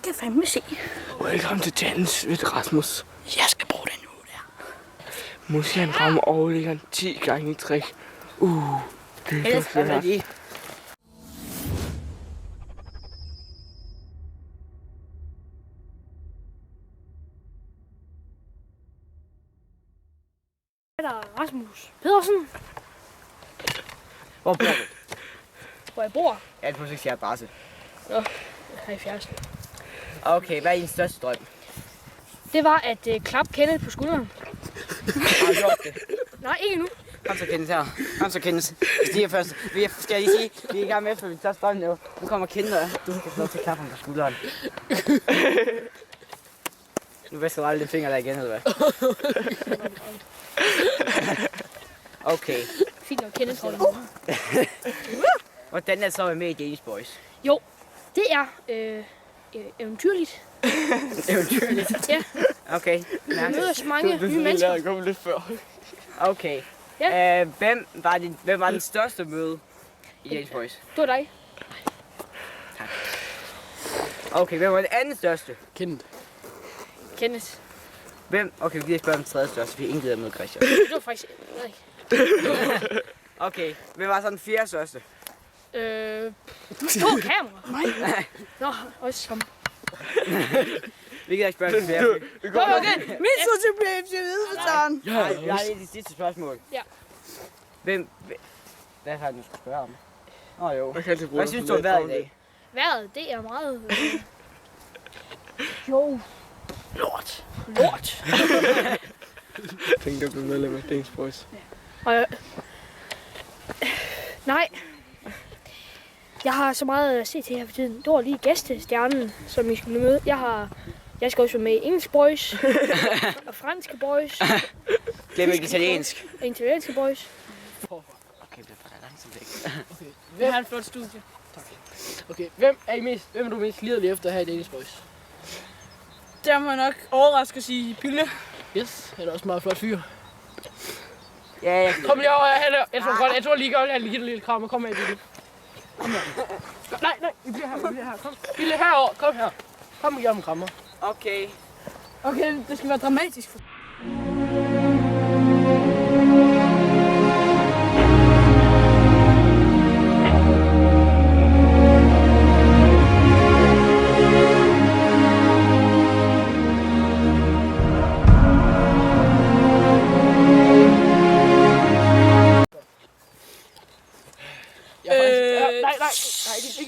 skal fandme se. Velkommen til Challenge ved Rasmus. Jeg skal bruge den nu der. Musian rammer overliggeren 10 gange i træk. Det er så svært. Der er Rasmus Pedersen. Hvor bor du? Hvor jeg bor. Ja, du må ikke sige adresse. Nå, 70. Okay, hvad er din største drøm? Det var at klappe Kenneth på skulderen. Har du gjort det? Nej, ikke nu. Kom så, Kenneth her. Kom så, Kenneth. Vi er først. Skal jeg lige sige, vi er i gang med efter min største drøm nu. Nu kommer Kenneth, du skal få lov til at klappe ham på skulderen. Nu vasker du aldrig den finger der igen, eller hvad? Okay. Fint nok, Kenneth holder med. Hvordan er det så at være med i Danish Boys? Jo, det er eventyrligt. Eventyrligt? Ja. Okay. Vi møder så mange nye mennesker. Jeg kom lidt før. Okay. Ja. Hvem var den største møde i Danish Boys? Det var dig. Okay, hvem var den anden største? Kenneth. Hvem? Okay, vi kan spørge om den tredje største, vi har ingen gider med Christian. Det var faktisk... Jeg ved ikke. Okay, hvem var så den fjerde største? To kamera. Nej. Nå, også kom. Vi kan ikke spørge om den fjerde. Okay. Mit problem til hvidebetaren. Nej, jeg har lige det sidste spørgsmål. Ja. Hvem... Hvad har du skulle spørge om? Jo. Hvad synes du om vejret i dag? Vejret, det er meget... Jo. Lort. Tænk, du blev medlem af Danish Boys. Og, nej. Jeg har så meget at se til her for tiden. Det var lige gæstestjernen, som I skulle møde. Jeg skal også være med i engelsk boys. Og franske boys. Glem ikke italiensk. Og italienske boys. Okay, det er langsomt væk. Vi har et flot studie. Okay, hvem er du mest lidelig efter her i Danish Boys? Der må jeg nok overraske at sige Pille. Yes, han er også en meget flot fyr. Ja. Kom lige over her, jeg tror lige godt, at jeg giver dig lidt krammer. Kom her, Billy. Kom her. Nej, vi bliver her, Kom. Billy, herover, kom her. Kom og giv ham en krammer. Okay. Okay, det skal være dramatisk.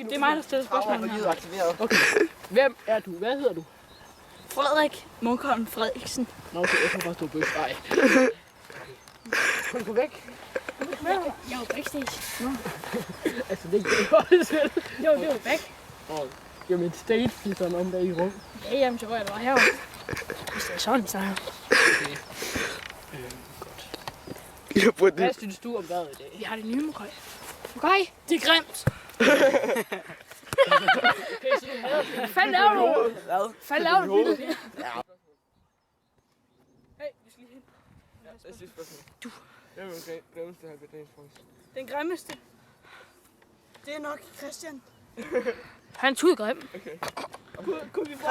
Det er mig, der stiller spørgsmål her. Okay. Hvem er du? Hvad hedder du? Frederik Munkholm Frederiksen. Nå, okay, jeg tror faktisk, du er bøs. Nej. Kom væk. Jeg er jo backstage. Altså, det er ikke godt selv. Jo, det var back. Jamen, et stage, sådan om der i rum. Ja, jamen, så var jeg da bare herovre. Hvis det er sådan, så... Godt. Hvad synes du om vejret i dag? Vi har det nye Mokaj. Mokaj, det er grimt. Okay, så du hader det. Hvad fanden laver du? Hvad laver du? Hey, vi skal lige hen. Ja, sidste spørgsmål. Du. Hvem er den grimmeste her ved Danish Boys? Den grimmeste. Det er nok Christian. Han er tudgrim. Okay. Kunne vi få